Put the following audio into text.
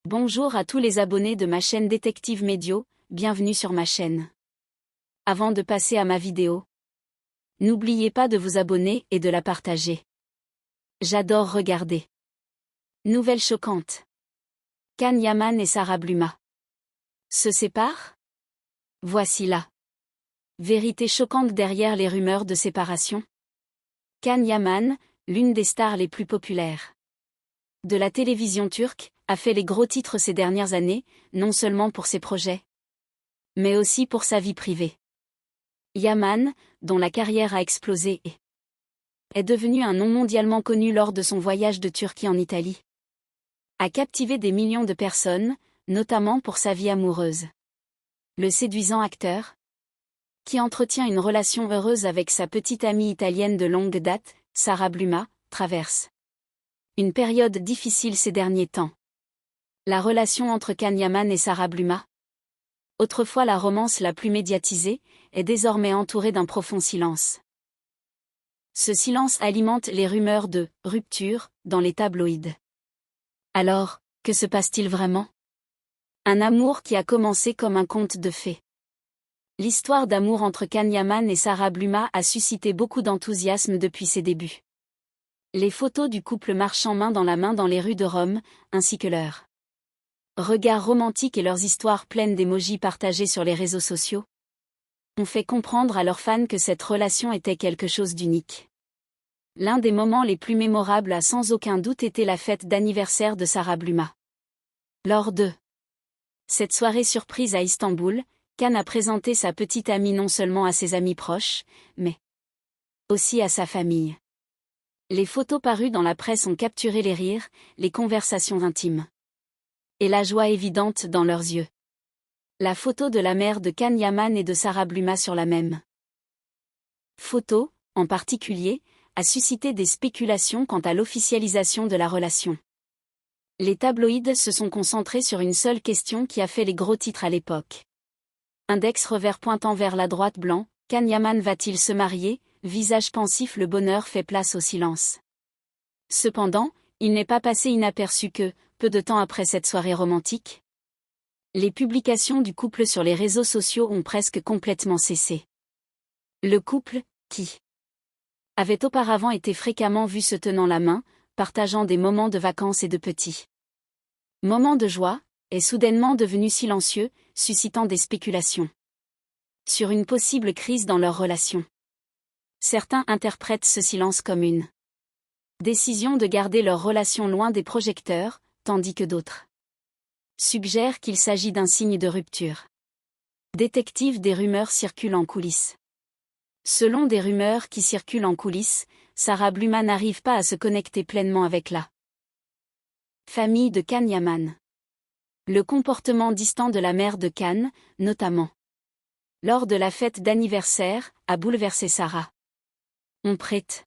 Bonjour à tous les abonnés de ma chaîne Détective Médio, bienvenue sur ma chaîne. Avant de passer à ma vidéo, n'oubliez pas de vous abonner et de la partager. J'adore regarder. Nouvelle choquante. Can Yaman et Sarah Bluma se séparent? Voici la vérité choquante derrière les rumeurs de séparation. Can Yaman, l'une des stars les plus populaires de la télévision turque, a fait les gros titres ces dernières années, non seulement pour ses projets, mais aussi pour sa vie privée. Yaman, dont la carrière a explosé est devenu un nom mondialement connu lors de son voyage de Turquie en Italie, a captivé des millions de personnes, notamment pour sa vie amoureuse. Le séduisant acteur, qui entretient une relation heureuse avec sa petite amie italienne de longue date, Sarah Bluma, traverse une période difficile ces derniers temps. La relation entre Can Yaman et Sarah Bluma, autrefois la romance la plus médiatisée, est désormais entourée d'un profond silence. Ce silence alimente les rumeurs de « rupture » dans les tabloïds. Alors, que se passe-t-il vraiment? Un amour qui a commencé comme un conte de fées. L'histoire d'amour entre Can Yaman et Sarah Bluma a suscité beaucoup d'enthousiasme depuis ses débuts. Les photos du couple marchant main dans la main dans les rues de Rome, ainsi que leurs regards romantiques et leurs histoires pleines d'émojis partagés sur les réseaux sociaux, ont fait comprendre à leurs fans que cette relation était quelque chose d'unique. L'un des moments les plus mémorables a sans aucun doute été la fête d'anniversaire de Sarah Bluma. Lors de cette soirée surprise à Istanbul, Can a présenté sa petite amie non seulement à ses amis proches, mais aussi à sa famille. Les photos parues dans la presse ont capturé les rires, les conversations intimes et la joie évidente dans leurs yeux. La photo de la mère de Can Yaman et de Sarah Bluma sur la même photo, en particulier, a suscité des spéculations quant à l'officialisation de la relation. Les tabloïds se sont concentrés sur une seule question qui a fait les gros titres à l'époque. Index revers pointant vers la droite blanc, Can Yaman va-t-il se marier? Visage pensif, le bonheur fait place au silence. Cependant, il n'est pas passé inaperçu que, peu de temps après cette soirée romantique, les publications du couple sur les réseaux sociaux ont presque complètement cessé. Le couple, qui avait auparavant été fréquemment vu se tenant la main, partageant des moments de vacances et de petits moments de joie, est soudainement devenu silencieux, suscitant des spéculations sur une possible crise dans leur relation. Certains interprètent ce silence comme une décision de garder leur relation loin des projecteurs, tandis que d'autres suggèrent qu'il s'agit d'un signe de rupture. Détective, des rumeurs circulent en coulisses. Selon des rumeurs qui circulent en coulisses, Sarah Bluma n'arrive pas à se connecter pleinement avec la famille de Can Yaman. Le comportement distant de la mère de Can, notamment lors de la fête d'anniversaire, a bouleversé Sarah. On prête